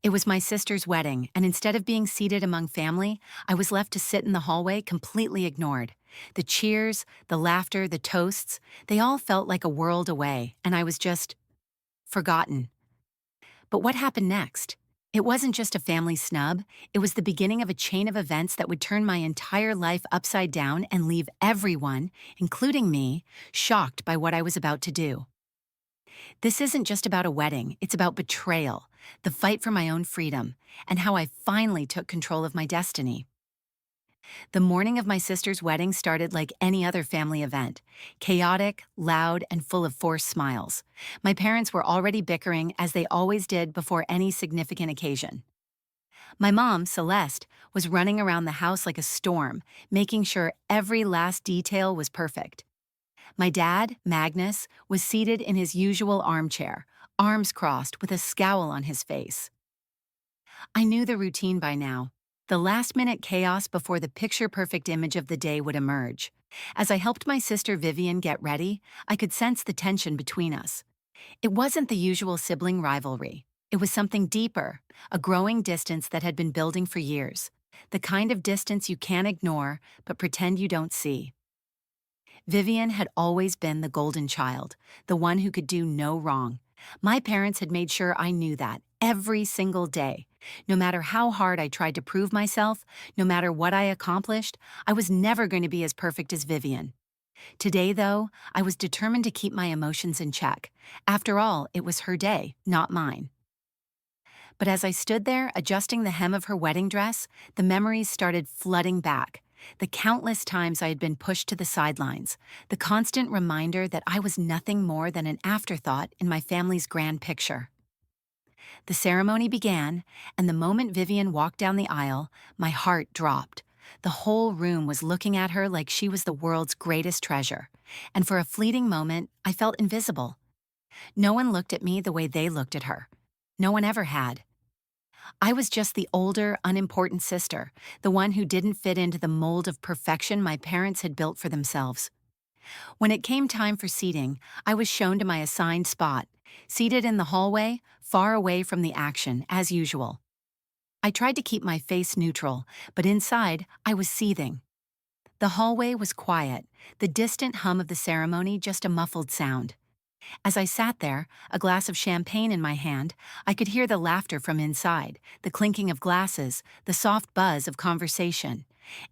It was my sister's wedding, and instead of being seated among family, I was left to sit in the hallway completely ignored. The cheers, the laughter, the toasts, they all felt like a world away, and I was just forgotten. But what happened next? It wasn't just a family snub, it was the beginning of a chain of events that would turn my entire life upside down and leave everyone, including me, shocked by what I was about to do. This isn't just about a wedding, it's about betrayal, the fight for my own freedom, and how I finally took control of my destiny. The morning of my sister's wedding started like any other family event, chaotic, loud, and full of forced smiles. My parents were already bickering as they always did before any significant occasion. My mom, Celeste, was running around the house like a storm, making sure every last detail was perfect. My dad, Magnus, was seated in his usual armchair, arms crossed with a scowl on his face. I knew the routine by now, the last-minute chaos before the picture-perfect image of the day would emerge. As I helped my sister Vivian get ready, I could sense the tension between us. It wasn't the usual sibling rivalry. It was something deeper, a growing distance that had been building for years. The kind of distance you can't ignore, but pretend you don't see. Vivian had always been the golden child, the one who could do no wrong. My parents had made sure I knew that every single day. No matter how hard I tried to prove myself, no matter what I accomplished, I was never going to be as perfect as Vivian. Today, though, I was determined to keep my emotions in check. After all, it was her day, not mine. But as I stood there, adjusting the hem of her wedding dress, the memories started flooding back. The countless times I had been pushed to the sidelines, the constant reminder that I was nothing more than an afterthought in my family's grand picture. The ceremony began, and the moment Vivian walked down the aisle, my heart dropped. The whole room was looking at her like she was the world's greatest treasure, and for a fleeting moment, I felt invisible. No one looked at me the way they looked at her. No one ever had. I was just the older, unimportant sister, the one who didn't fit into the mold of perfection my parents had built for themselves. When it came time for seating, I was shown to my assigned spot, seated in the hallway, far away from the action, as usual. I tried to keep my face neutral, but inside, I was seething. The hallway was quiet, the distant hum of the ceremony just a muffled sound. As I sat there, a glass of champagne in my hand, I could hear the laughter from inside, the clinking of glasses, the soft buzz of conversation,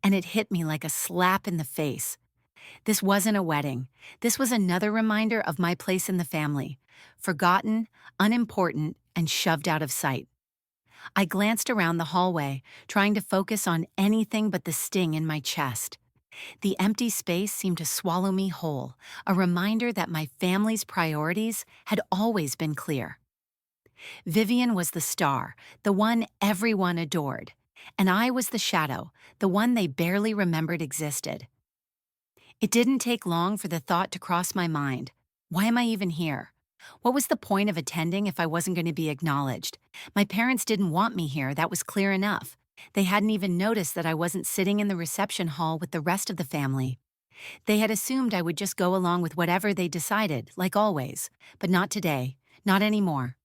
and it hit me like a slap in the face. This wasn't a wedding. This was another reminder of my place in the family, forgotten, unimportant, and shoved out of sight. I glanced around the hallway, trying to focus on anything but the sting in my chest. The empty space seemed to swallow me whole, a reminder that my family's priorities had always been clear. Vivian was the star, the one everyone adored, and I was the shadow, the one they barely remembered existed. It didn't take long for the thought to cross my mind. Why am I even here? What was the point of attending if I wasn't going to be acknowledged? My parents didn't want me here, that was clear enough. They hadn't even noticed that I wasn't sitting in the reception hall with the rest of the family. They had assumed I would just go along with whatever they decided, like always. But not today. Not anymore.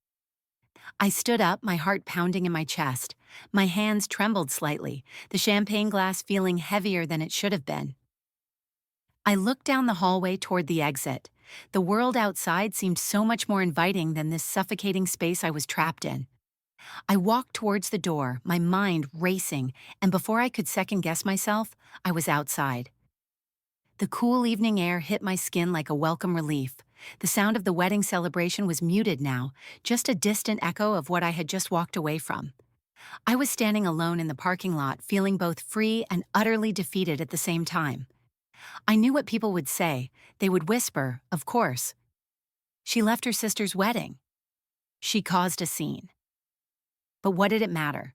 I stood up, my heart pounding in my chest. My hands trembled slightly, the champagne glass feeling heavier than it should have been. I looked down the hallway toward the exit. The world outside seemed so much more inviting than this suffocating space I was trapped in. I walked towards the door, my mind racing, and before I could second-guess myself, I was outside. The cool evening air hit my skin like a welcome relief. The sound of the wedding celebration was muted now, just a distant echo of what I had just walked away from. I was standing alone in the parking lot, feeling both free and utterly defeated at the same time. I knew what people would say. They would whisper, of course. She left her sister's wedding. She caused a scene. But what did it matter?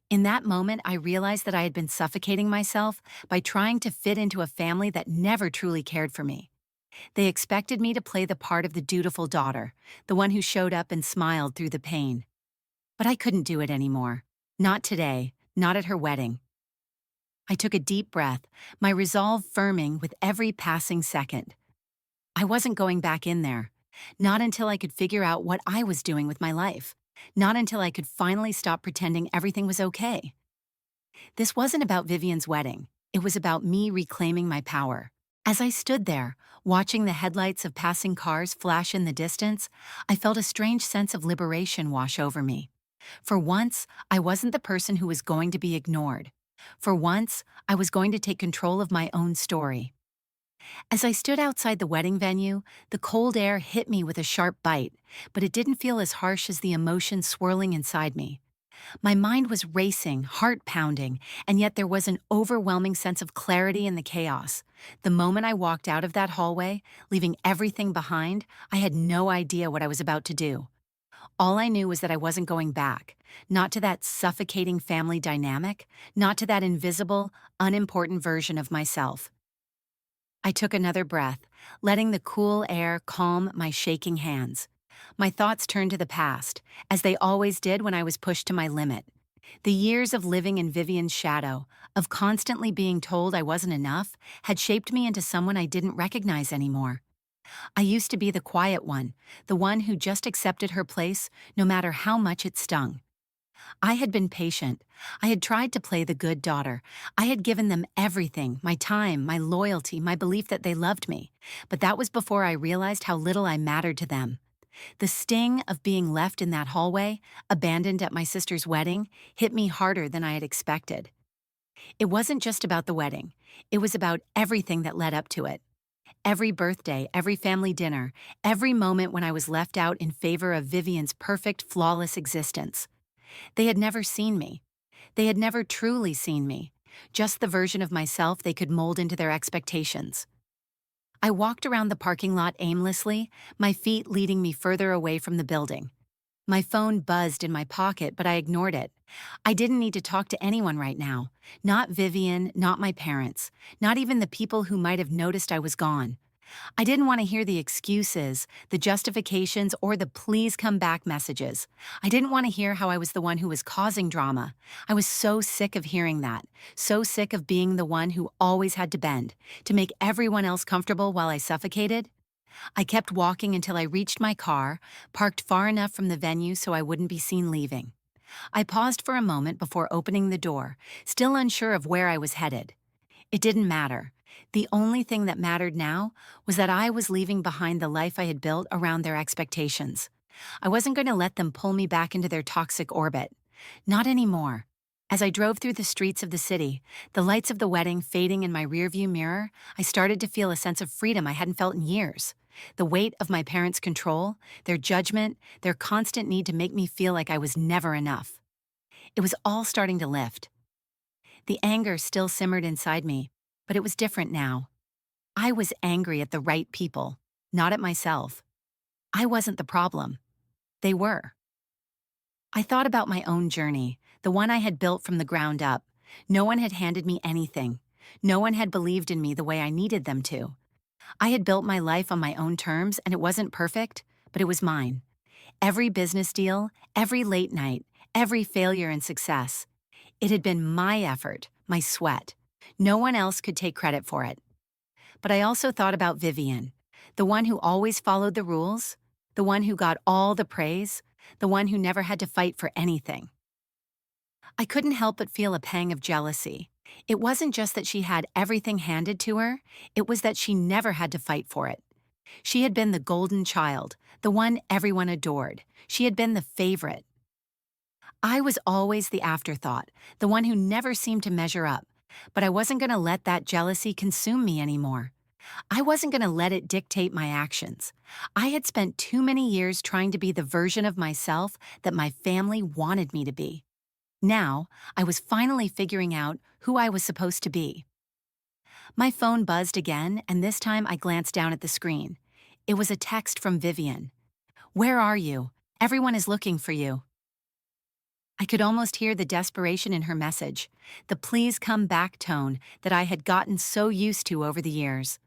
In that moment, I realized that I had been suffocating myself by trying to fit into a family that never truly cared for me. They expected me to play the part of the dutiful daughter, the one who showed up and smiled through the pain. But I couldn't do it anymore. Not today, not at her wedding. I took a deep breath, my resolve firming with every passing second. I wasn't going back in there, not until I could figure out what I was doing with my life. Not until I could finally stop pretending everything was okay. This wasn't about Vivian's wedding. It was about me reclaiming my power. As I stood there, watching the headlights of passing cars flash in the distance, I felt a strange sense of liberation wash over me. For once, I wasn't the person who was going to be ignored. For once, I was going to take control of my own story. As I stood outside the wedding venue, the cold air hit me with a sharp bite, but it didn't feel as harsh as the emotion swirling inside me. My mind was racing, heart pounding, and yet there was an overwhelming sense of clarity in the chaos. The moment I walked out of that hallway, leaving everything behind, I had no idea what I was about to do. All I knew was that I wasn't going back, not to that suffocating family dynamic, not to that invisible, unimportant version of myself. I took another breath, letting the cool air calm my shaking hands. My thoughts turned to the past, as they always did when I was pushed to my limit. The years of living in Vivian's shadow, of constantly being told I wasn't enough, had shaped me into someone I didn't recognize anymore. I used to be the quiet one who just accepted her place no matter how much it stung. I had been patient. I had tried to play the good daughter. I had given them everything, my time, my loyalty, my belief that they loved me. But that was before I realized how little I mattered to them. The sting of being left in that hallway, abandoned at my sister's wedding, hit me harder than I had expected. It wasn't just about the wedding. It was about everything that led up to it. Every birthday, every family dinner, every moment when I was left out in favor of Vivian's perfect, flawless existence. They had never seen me. They had never truly seen me, just the version of myself they could mold into their expectations. I walked around the parking lot aimlessly, my feet leading me further away from the building. My phone buzzed in my pocket, but I ignored it. I didn't need to talk to anyone right now. Not Vivian, not my parents, not even the people who might have noticed I was gone. I didn't want to hear the excuses, the justifications, or the please come back messages. I didn't want to hear how I was the one who was causing drama. I was so sick of hearing that, so sick of being the one who always had to bend, to make everyone else comfortable while I suffocated. I kept walking until I reached my car, parked far enough from the venue so I wouldn't be seen leaving. I paused for a moment before opening the door, still unsure of where I was headed. It didn't matter. The only thing that mattered now was that I was leaving behind the life I had built around their expectations. I wasn't going to let them pull me back into their toxic orbit. Not anymore. As I drove through the streets of the city, the lights of the wedding fading in my rearview mirror, I started to feel a sense of freedom I hadn't felt in years. The weight of my parents' control, their judgment, their constant need to make me feel like I was never enough. It was all starting to lift. The anger still simmered inside me, but it was different now. I was angry at the right people, not at myself. I wasn't the problem. They were. I thought about my own journey, the one I had built from the ground up. No one had handed me anything. No one had believed in me the way I needed them to. I had built my life on my own terms, and it wasn't perfect, but it was mine. Every business deal, every late night, every failure and success. It had been my effort, my sweat. No one else could take credit for it. But I also thought about Vivian, the one who always followed the rules, the one who got all the praise, the one who never had to fight for anything. I couldn't help but feel a pang of jealousy. It wasn't just that she had everything handed to her, it was that she never had to fight for it. She had been the golden child, the one everyone adored. She had been the favorite. I was always the afterthought, the one who never seemed to measure up, but I wasn't going to let that jealousy consume me anymore. I wasn't going to let it dictate my actions. I had spent too many years trying to be the version of myself that my family wanted me to be. Now, I was finally figuring out who I was supposed to be. My phone buzzed again, and this time I glanced down at the screen. It was a text from Vivian. "Where are you? Everyone is looking for you." I could almost hear the desperation in her message, the please come back tone that I had gotten so used to over the years.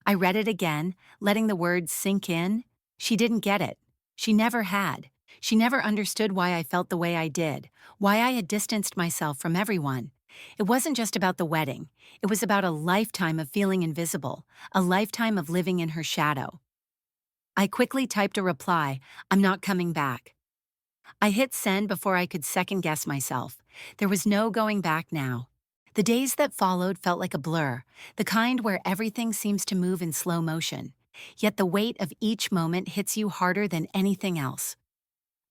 I read it again, letting the words sink in. She didn't get it. She never had. She never understood why I felt the way I did, why I had distanced myself from everyone. It wasn't just about the wedding. It was about a lifetime of feeling invisible, a lifetime of living in her shadow. I quickly typed a reply, "I'm not coming back." I hit send before I could second guess myself. There was no going back now. The days that followed felt like a blur, the kind where everything seems to move in slow motion. Yet the weight of each moment hits you harder than anything else.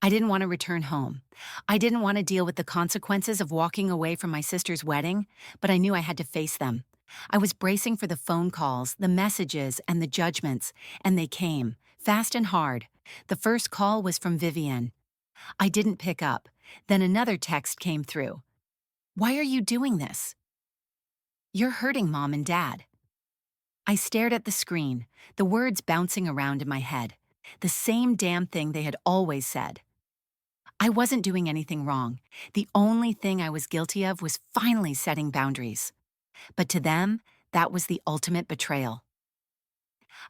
I didn't want to return home. I didn't want to deal with the consequences of walking away from my sister's wedding, but I knew I had to face them. I was bracing for the phone calls, the messages, and the judgments, and they came, fast and hard. The first call was from Vivian. I didn't pick up. Then another text came through. "Why are you doing this? You're hurting Mom and Dad." I stared at the screen, the words bouncing around in my head. The same damn thing they had always said. I wasn't doing anything wrong. The only thing I was guilty of was finally setting boundaries. But to them, that was the ultimate betrayal.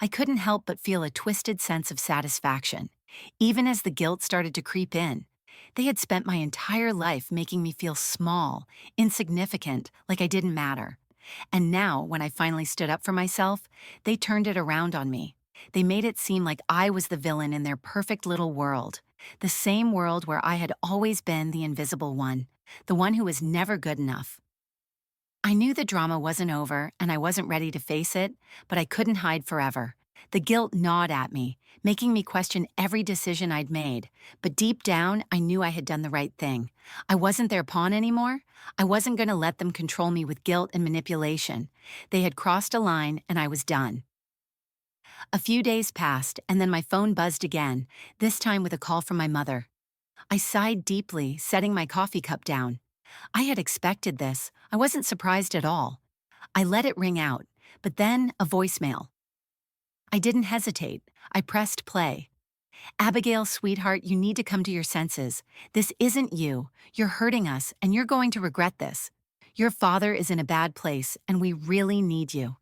I couldn't help but feel a twisted sense of satisfaction, even as the guilt started to creep in. They had spent my entire life making me feel small, insignificant, like I didn't matter. And now, when I finally stood up for myself, they turned it around on me. They made it seem like I was the villain in their perfect little world, the same world where I had always been the invisible one, the one who was never good enough. I knew the drama wasn't over and I wasn't ready to face it, but I couldn't hide forever. The guilt gnawed at me, making me question every decision I'd made, but deep down, I knew I had done the right thing. I wasn't their pawn anymore. I wasn't going to let them control me with guilt and manipulation. They had crossed a line and I was done. A few days passed and then my phone buzzed again, this time with a call from my mother. I sighed deeply, setting my coffee cup down. I had expected this. I wasn't surprised at all. I let it ring out, but then a voicemail. I didn't hesitate. I pressed play. "Abigail, sweetheart, you need to come to your senses. This isn't you. You're hurting us, and you're going to regret this. Your father is in a bad place, and we really need you."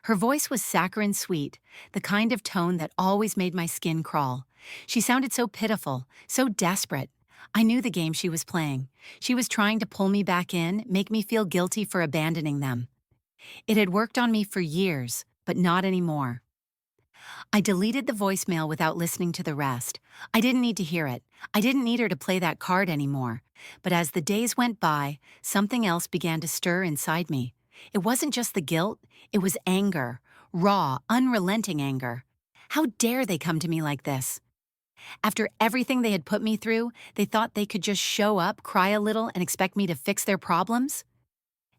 Her voice was saccharine sweet, the kind of tone that always made my skin crawl. She sounded so pitiful, so desperate. I knew the game she was playing. She was trying to pull me back in, make me feel guilty for abandoning them. It had worked on me for years, but not anymore. I deleted the voicemail without listening to the rest. I didn't need to hear it. I didn't need her to play that card anymore. But as the days went by, something else began to stir inside me. It wasn't just the guilt, it was anger. Raw, unrelenting anger. How dare they come to me like this? After everything they had put me through, they thought they could just show up, cry a little, and expect me to fix their problems?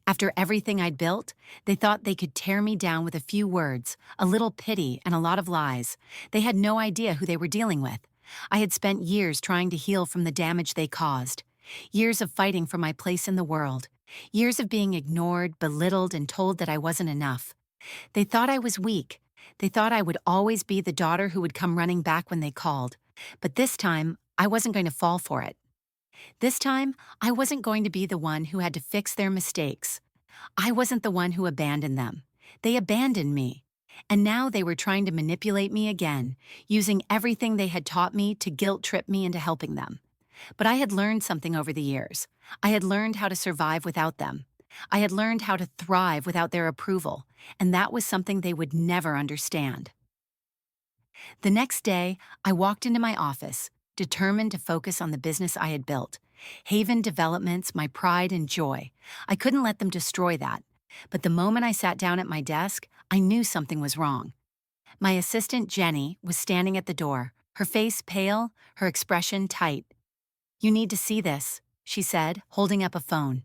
After everything I'd built, they thought they could tear me down with a few words, a little pity, and a lot of lies. They had no idea who they were dealing with. I had spent years trying to heal from the damage they caused. Years of fighting for my place in the world. Years of being ignored, belittled, and told that I wasn't enough. They thought I was weak. They thought I would always be the daughter who would come running back when they called. But this time, I wasn't going to fall for it. This time, I wasn't going to be the one who had to fix their mistakes. I wasn't the one who abandoned them. They abandoned me. And now they were trying to manipulate me again, using everything they had taught me to guilt-trip me into helping them. But I had learned something over the years. I had learned how to survive without them. I had learned how to thrive without their approval, and that was something they would never understand. The next day, I walked into my office, determined to focus on the business I had built. Haven Developments, my pride and joy. I couldn't let them destroy that. But the moment I sat down at my desk, I knew something was wrong. My assistant, Jenny, was standing at the door, her face pale, her expression tight. "You need to see this," she said, holding up a phone.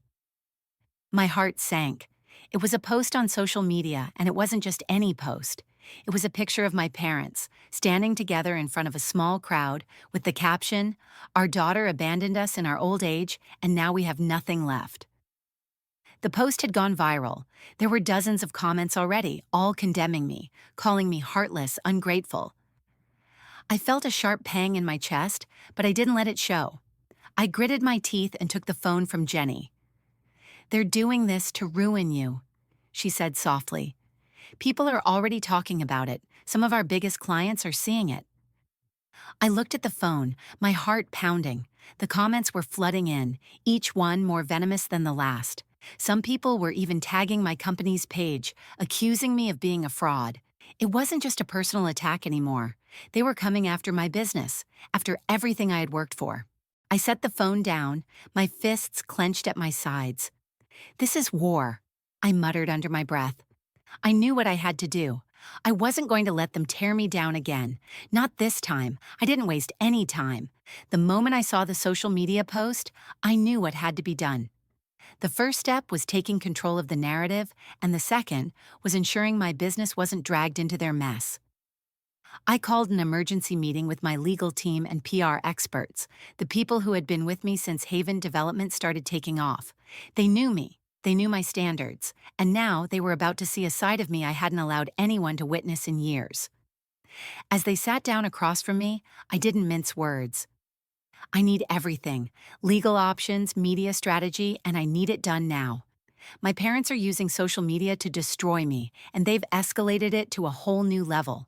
My heart sank. It was a post on social media, and it wasn't just any post. It was a picture of my parents, standing together in front of a small crowd, with the caption, "Our daughter abandoned us in our old age, and now we have nothing left." The post had gone viral. There were dozens of comments already, all condemning me, calling me heartless, ungrateful. I felt a sharp pang in my chest, but I didn't let it show. I gritted my teeth and took the phone from Jenny. "They're doing this to ruin you," she said softly. "People are already talking about it. Some of our biggest clients are seeing it." I looked at the phone, my heart pounding. The comments were flooding in, each one more venomous than the last. Some people were even tagging my company's page, accusing me of being a fraud. It wasn't just a personal attack anymore. They were coming after my business, after everything I had worked for. I set the phone down, my fists clenched at my sides. This is war, I muttered under my breath. I knew what I had to do. I wasn't going to let them tear me down again. Not this time. I didn't waste any time. The moment I saw the social media post, I knew what had to be done. The first step was taking control of the narrative, and the second was ensuring my business wasn't dragged into their mess. I called an emergency meeting with my legal team and PR experts, the people who had been with me since Haven Development started taking off. They knew me. They knew my standards, and now they were about to see a side of me I hadn't allowed anyone to witness in years. As they sat down across from me, I didn't mince words. I need everything: legal options, media strategy, and I need it done now. My parents are using social media to destroy me, and they've escalated it to a whole new level.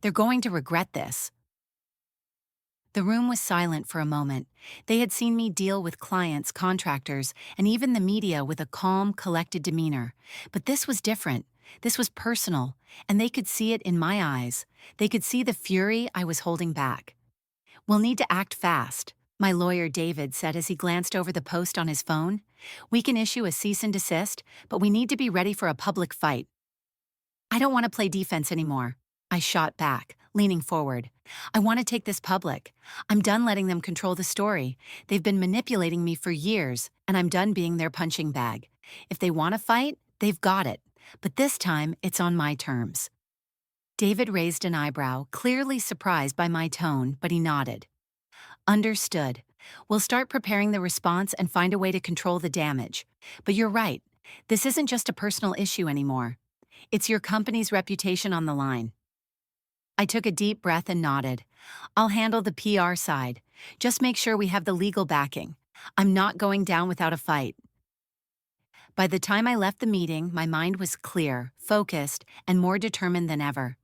They're going to regret this. The room was silent for a moment. They had seen me deal with clients, contractors, and even the media with a calm, collected demeanor. But this was different. This was personal, and they could see it in my eyes. They could see the fury I was holding back. "We'll need to act fast," my lawyer David said as he glanced over the post on his phone. "We can issue a cease and desist, but we need to be ready for a public fight." "I don't want to play defense anymore," I shot back, leaning forward. "I want to take this public. I'm done letting them control the story. They've been manipulating me for years, and I'm done being their punching bag. If they want to fight, they've got it. But this time, it's on my terms." David raised an eyebrow, clearly surprised by my tone, but he nodded. "Understood. We'll start preparing the response and find a way to control the damage. But you're right. This isn't just a personal issue anymore. It's your company's reputation on the line." I took a deep breath and nodded. "I'll handle the PR side. Just make sure we have the legal backing. I'm not going down without a fight." By the time I left the meeting, my mind was clear, focused, and more determined than ever.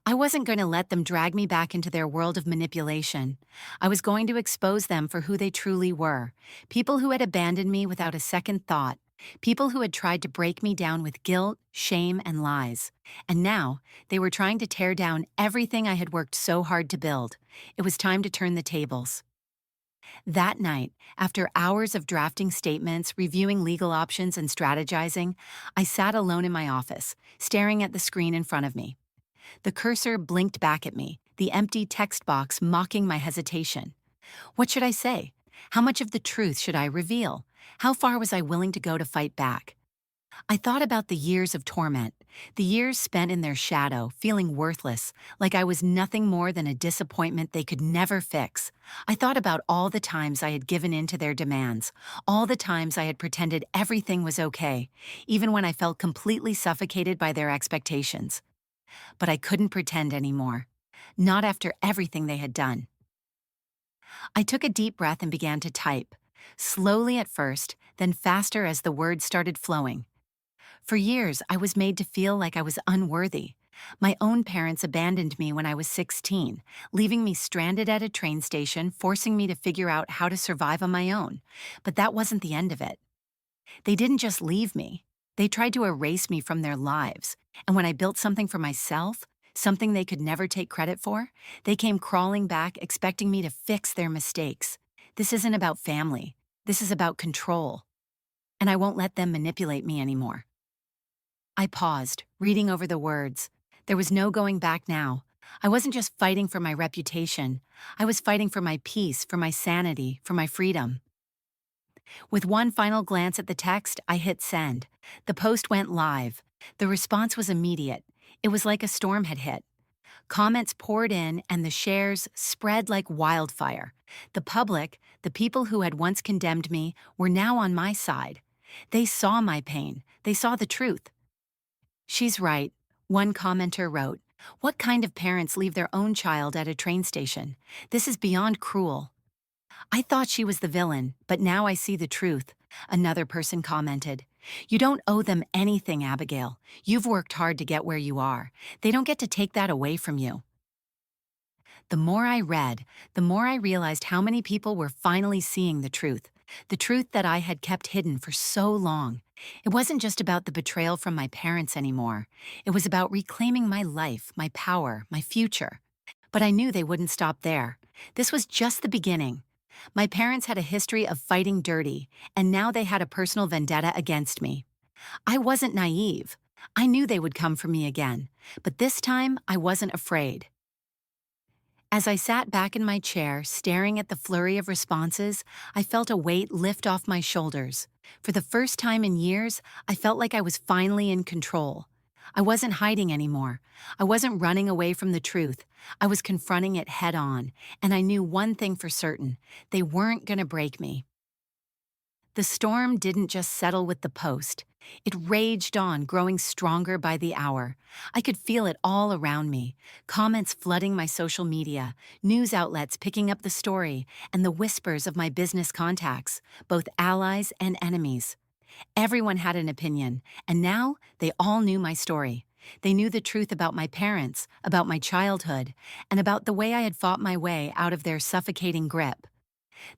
I wasn't going to let them drag me back into their world of manipulation. I was going to expose them for who they truly were: people who had abandoned me without a second thought, people who had tried to break me down with guilt, shame, and lies. And now, they were trying to tear down everything I had worked so hard to build. It was time to turn the tables. That night, after hours of drafting statements, reviewing legal options, and strategizing, I sat alone in my office, staring at the screen in front of me. The cursor blinked back at me, the empty text box mocking my hesitation. What should I say? How much of the truth should I reveal? How far was I willing to go to fight back? I thought about the years of torment, the years spent in their shadow, feeling worthless, like I was nothing more than a disappointment they could never fix. I thought about all the times I had given in to their demands, all the times I had pretended everything was okay, even when I felt completely suffocated by their expectations. But I couldn't pretend anymore. Not after everything they had done. I took a deep breath and began to type, slowly at first, then faster as the words started flowing. For years, I was made to feel like I was unworthy. My own parents abandoned me when I was 16, leaving me stranded at a train station, forcing me to figure out how to survive on my own. But that wasn't the end of it. They didn't just leave me. They tried to erase me from their lives. And when I built something for myself, something they could never take credit for, they came crawling back, expecting me to fix their mistakes. This isn't about family. This is about control. And I won't let them manipulate me anymore. I paused, reading over the words. There was no going back now. I wasn't just fighting for my reputation. I was fighting for my peace, for my sanity, for my freedom. With one final glance at the text, I hit send. The post went live. The response was immediate. It was like a storm had hit. Comments poured in, and the shares spread like wildfire. The public, the people who had once condemned me, were now on my side. They saw my pain. They saw the truth. "She's right," one commenter wrote. "What kind of parents leave their own child at a train station? This is beyond cruel." "I thought she was the villain, but now I see the truth," another person commented. "You don't owe them anything, Abigail. You've worked hard to get where you are. They don't get to take that away from you." The more I read, the more I realized how many people were finally seeing the truth that I had kept hidden for so long. It wasn't just about the betrayal from my parents anymore. It was about reclaiming my life, my power, my future. But I knew they wouldn't stop there. This was just the beginning. My parents had a history of fighting dirty, and now they had a personal vendetta against me. I wasn't naive. I knew they would come for me again, but this time I wasn't afraid. As I sat back in my chair, staring at the flurry of responses, I felt a weight lift off my shoulders. For the first time in years, I felt like I was finally in control. I wasn't hiding anymore. I wasn't running away from the truth. I was confronting it head on, and I knew one thing for certain: they weren't going to break me. The storm didn't just settle with the post. It raged on, growing stronger by the hour. I could feel it all around me: comments flooding my social media, news outlets picking up the story, and the whispers of my business contacts, both allies and enemies. Everyone had an opinion, and now they all knew my story. They knew the truth about my parents, about my childhood, and about the way I had fought my way out of their suffocating grip.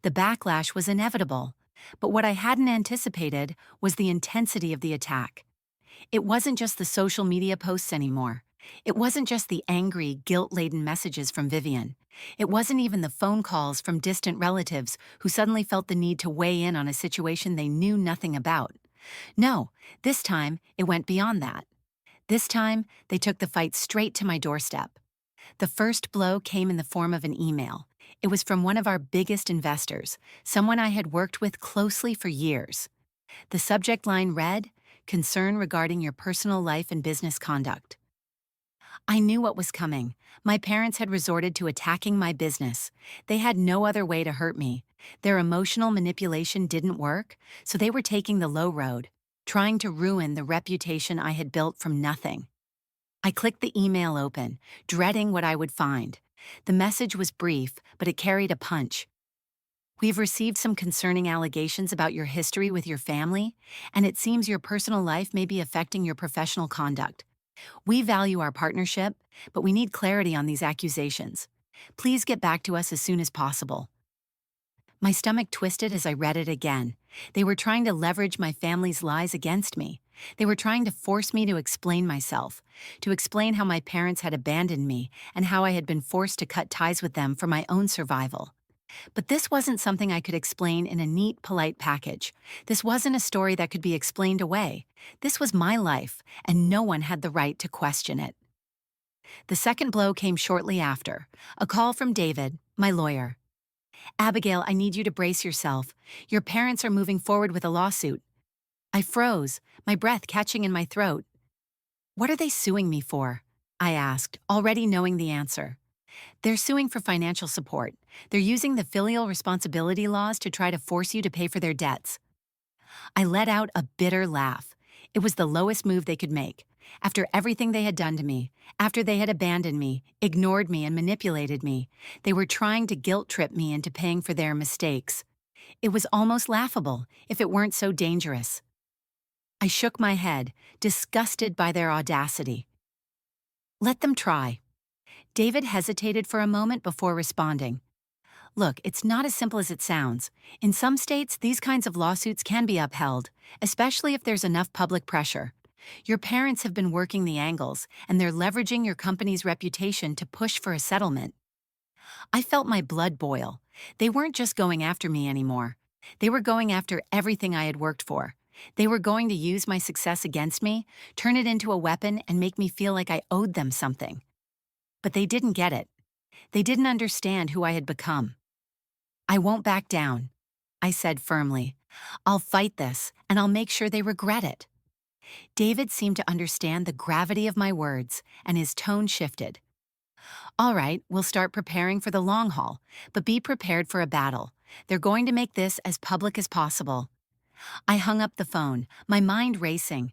The backlash was inevitable, but what I hadn't anticipated was the intensity of the attack. It wasn't just the social media posts anymore. It wasn't just the angry, guilt-laden messages from Vivian. It wasn't even the phone calls from distant relatives who suddenly felt the need to weigh in on a situation they knew nothing about. No, this time it went beyond that. This time, they took the fight straight to my doorstep. The first blow came in the form of an email. It was from one of our biggest investors, someone I had worked with closely for years. The subject line read, "Concern regarding your personal life and business conduct." I knew what was coming. My parents had resorted to attacking my business. They had no other way to hurt me. Their emotional manipulation didn't work, so they were taking the low road, trying to ruin the reputation I had built from nothing. I clicked the email open, dreading what I would find. The message was brief, but it carried a punch. "We've received some concerning allegations about your history with your family, and it seems your personal life may be affecting your professional conduct. We value our partnership, but we need clarity on these accusations. Please get back to us as soon as possible." My stomach twisted as I read it again. They were trying to leverage my family's lies against me. They were trying to force me to explain myself, to explain how my parents had abandoned me and how I had been forced to cut ties with them for my own survival. But this wasn't something I could explain in a neat, polite package. This wasn't a story that could be explained away. This was my life, and no one had the right to question it. The second blow came shortly after, a call from David, my lawyer. "Abigail, I need you to brace yourself. Your parents are moving forward with a lawsuit." I froze, my breath catching in my throat. "What are they suing me for?" I asked, already knowing the answer. "They're suing for financial support. They're using the filial responsibility laws to try to force you to pay for their debts." I let out a bitter laugh. It was the lowest move they could make. After everything they had done to me, after they had abandoned me, ignored me, and manipulated me, they were trying to guilt-trip me into paying for their mistakes. It was almost laughable, if it weren't so dangerous. I shook my head, disgusted by their audacity. "Let them try." David hesitated for a moment before responding. "Look, it's not as simple as it sounds. In some states, these kinds of lawsuits can be upheld, especially if there's enough public pressure. Your parents have been working the angles, and they're leveraging your company's reputation to push for a settlement." I felt my blood boil. They weren't just going after me anymore. They were going after everything I had worked for. They were going to use my success against me, turn it into a weapon, and make me feel like I owed them something. But they didn't get it. They didn't understand who I had become. "I won't back down," I said firmly. "I'll fight this, and I'll make sure they regret it." David seemed to understand the gravity of my words, and his tone shifted. "All right, we'll start preparing for the long haul, but be prepared for a battle. They're going to make this as public as possible." I hung up the phone, my mind racing.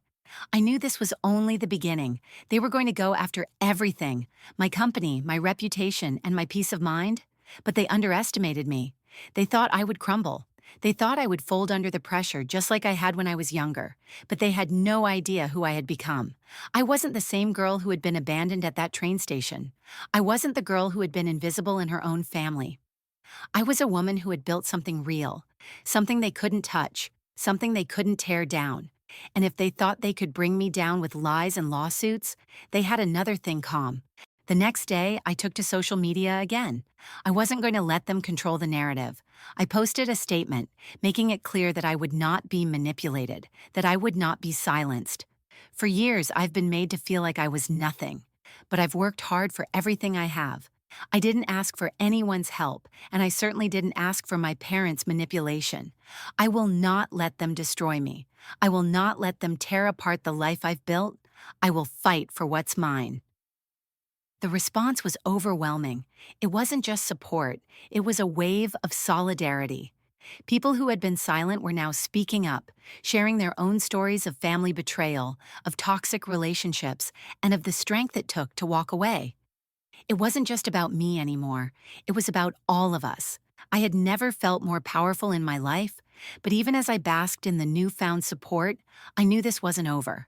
I knew this was only the beginning. They were going to go after everything: my company, my reputation, and my peace of mind. But they underestimated me. They thought I would crumble. They thought I would fold under the pressure just like I had when I was younger. But they had no idea who I had become. I wasn't the same girl who had been abandoned at that train station. I wasn't the girl who had been invisible in her own family. I was a woman who had built something real, something they couldn't touch, something they couldn't tear down. And if they thought they could bring me down with lies and lawsuits, they had another thing calm. The next day, I took to social media again. I wasn't going to let them control the narrative. I posted a statement, making it clear that I would not be manipulated, that I would not be silenced. For years, I've been made to feel like I was nothing, but I've worked hard for everything I have. I didn't ask for anyone's help, and I certainly didn't ask for my parents' manipulation. I will not let them destroy me. I will not let them tear apart the life I've built. I will fight for what's mine. The response was overwhelming. It wasn't just support, it was a wave of solidarity. People who had been silent were now speaking up, sharing their own stories of family betrayal, of toxic relationships, and of the strength it took to walk away. It wasn't just about me anymore, it was about all of us. I had never felt more powerful in my life, but even as I basked in the newfound support, I knew this wasn't over.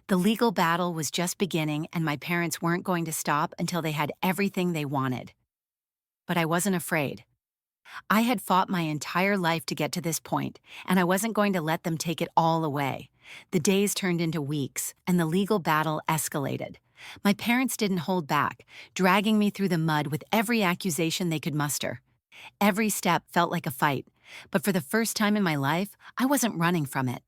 The legal battle was just beginning, and my parents weren't going to stop until they had everything they wanted. But I wasn't afraid. I had fought my entire life to get to this point, and I wasn't going to let them take it all away. The days turned into weeks, and the legal battle escalated. My parents didn't hold back, dragging me through the mud with every accusation they could muster. Every step felt like a fight, but for the first time in my life, I wasn't running from it.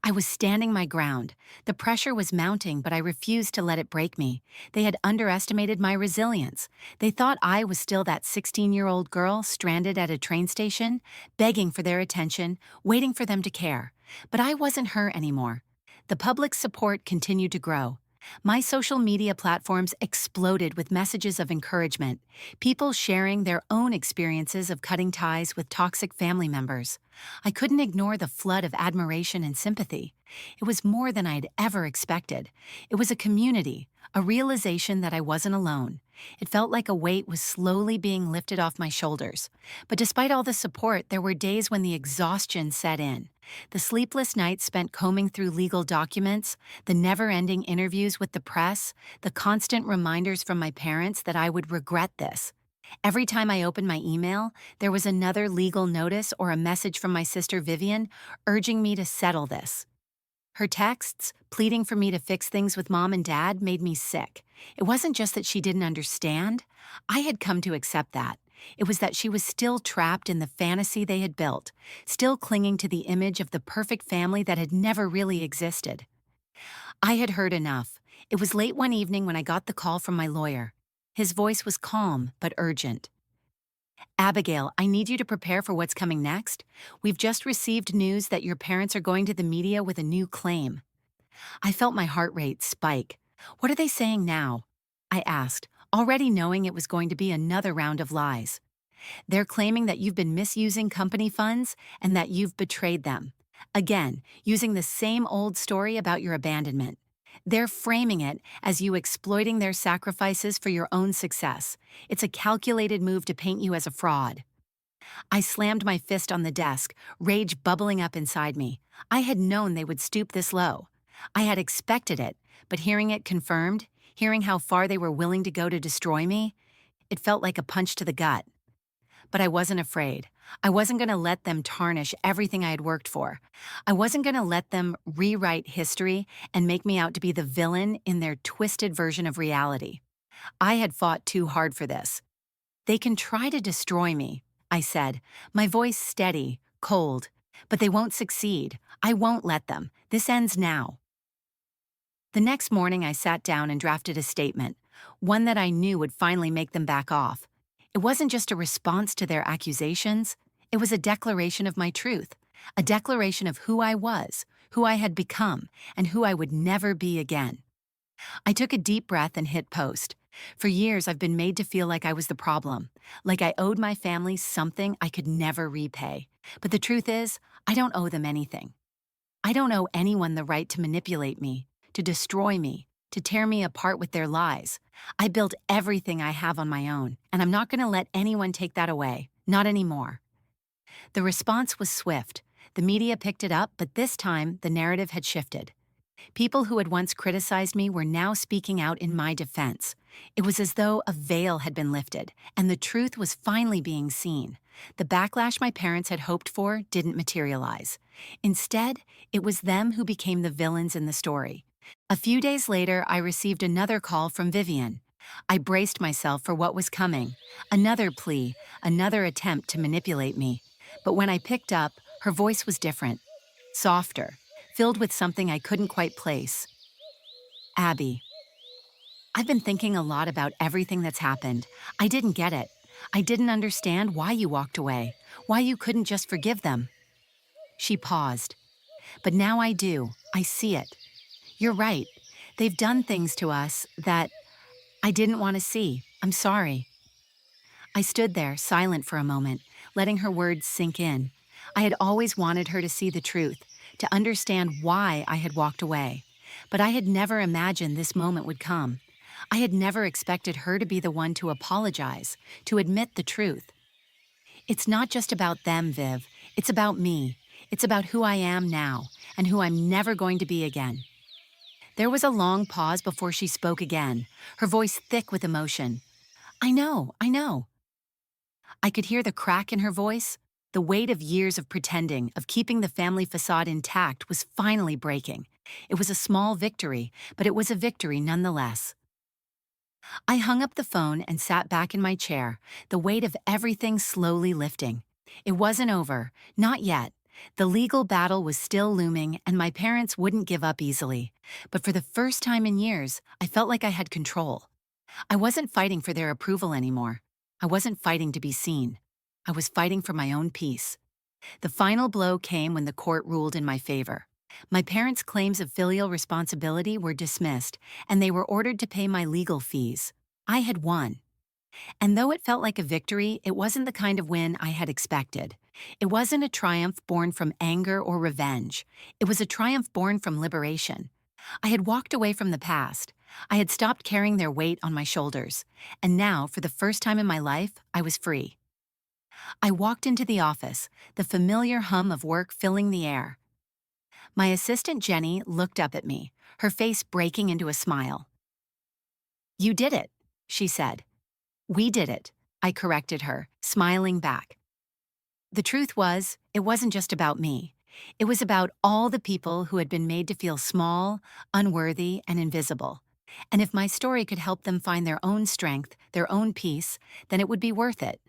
I was standing my ground. The pressure was mounting, but I refused to let it break me. They had underestimated my resilience. They thought I was still that 16-year-old girl stranded at a train station, begging for their attention, waiting for them to care. But I wasn't her anymore. The public support continued to grow. My social media platforms exploded with messages of encouragement, people sharing their own experiences of cutting ties with toxic family members. I couldn't ignore the flood of admiration and sympathy. It was more than I'd ever expected. It was a community, a realization that I wasn't alone. It felt like a weight was slowly being lifted off my shoulders. But despite all the support, there were days when the exhaustion set in. The sleepless nights spent combing through legal documents, the never-ending interviews with the press, the constant reminders from my parents that I would regret this. Every time I opened my email, there was another legal notice or a message from my sister Vivian urging me to settle this. Her texts, pleading for me to fix things with mom and dad, made me sick. It wasn't just that she didn't understand. I had come to accept that. It was that she was still trapped in the fantasy they had built, still clinging to the image of the perfect family that had never really existed. I had heard enough. It was late one evening when I got the call from my lawyer. His voice was calm but urgent. "Abigail, I need you to prepare for what's coming next. We've just received news that your parents are going to the media with a new claim." I felt my heart rate spike. "What are they saying now?" I asked, already knowing it was going to be another round of lies. "They're claiming that you've been misusing company funds and that you've betrayed them. Again, using the same old story about your abandonment. They're framing it as you exploiting their sacrifices for your own success. It's a calculated move to paint you as a fraud." I slammed my fist on the desk, rage bubbling up inside me. I had known they would stoop this low. I had expected it, but hearing it confirmed, hearing how far they were willing to go to destroy me, it felt like a punch to the gut. But I wasn't afraid. I wasn't going to let them tarnish everything I had worked for. I wasn't going to let them rewrite history and make me out to be the villain in their twisted version of reality. I had fought too hard for this. "They can try to destroy me," I said, my voice steady, cold. "But they won't succeed. I won't let them. This ends now." The next morning, I sat down and drafted a statement, one that I knew would finally make them back off. It wasn't just a response to their accusations, it was a declaration of my truth, a declaration of who I was, who I had become, and who I would never be again. I took a deep breath and hit post. For years, I've been made to feel like I was the problem, like I owed my family something I could never repay. But the truth is, I don't owe them anything. I don't owe anyone the right to manipulate me, to destroy me, to tear me apart with their lies. I built everything I have on my own, and I'm not going to let anyone take that away, not anymore. The response was swift. The media picked it up, but this time the narrative had shifted. People who had once criticized me were now speaking out in my defense. It was as though a veil had been lifted, and the truth was finally being seen. The backlash my parents had hoped for didn't materialize. Instead, it was them who became the villains in the story. A few days later, I received another call from Vivian. I braced myself for what was coming. Another plea, another attempt to manipulate me. But when I picked up, her voice was different, softer, filled with something I couldn't quite place. Abby, I've been thinking a lot about everything that's happened. I didn't get it. I didn't understand why you walked away, why you couldn't just forgive them. She paused. But now I do. I see it. You're right. They've done things to us that I didn't want to see. I'm sorry. I stood there, silent for a moment, letting her words sink in. I had always wanted her to see the truth, to understand why I had walked away. But I had never imagined this moment would come. I had never expected her to be the one to apologize, to admit the truth. It's not just about them, Viv. It's about me. It's about who I am now and who I'm never going to be again. There was a long pause before she spoke again, her voice thick with emotion. I know. I could hear the crack in her voice. The weight of years of pretending, of keeping the family facade intact, was finally breaking. It was a small victory, but it was a victory nonetheless. I hung up the phone and sat back in my chair, the weight of everything slowly lifting. It wasn't over, not yet. The legal battle was still looming, and my parents wouldn't give up easily. But for the first time in years, I felt like I had control. I wasn't fighting for their approval anymore. I wasn't fighting to be seen. I was fighting for my own peace. The final blow came when the court ruled in my favor. My parents' claims of filial responsibility were dismissed, and they were ordered to pay my legal fees. I had won. And though it felt like a victory, it wasn't the kind of win I had expected. It wasn't a triumph born from anger or revenge. It was a triumph born from liberation. I had walked away from the past. I had stopped carrying their weight on my shoulders. And now, for the first time in my life, I was free. I walked into the office, the familiar hum of work filling the air. My assistant Jenny looked up at me, her face breaking into a smile. "You did it," she said. "We did it," I corrected her, smiling back. The truth was, it wasn't just about me. It was about all the people who had been made to feel small, unworthy, and invisible. And if my story could help them find their own strength, their own peace, then it would be worth it.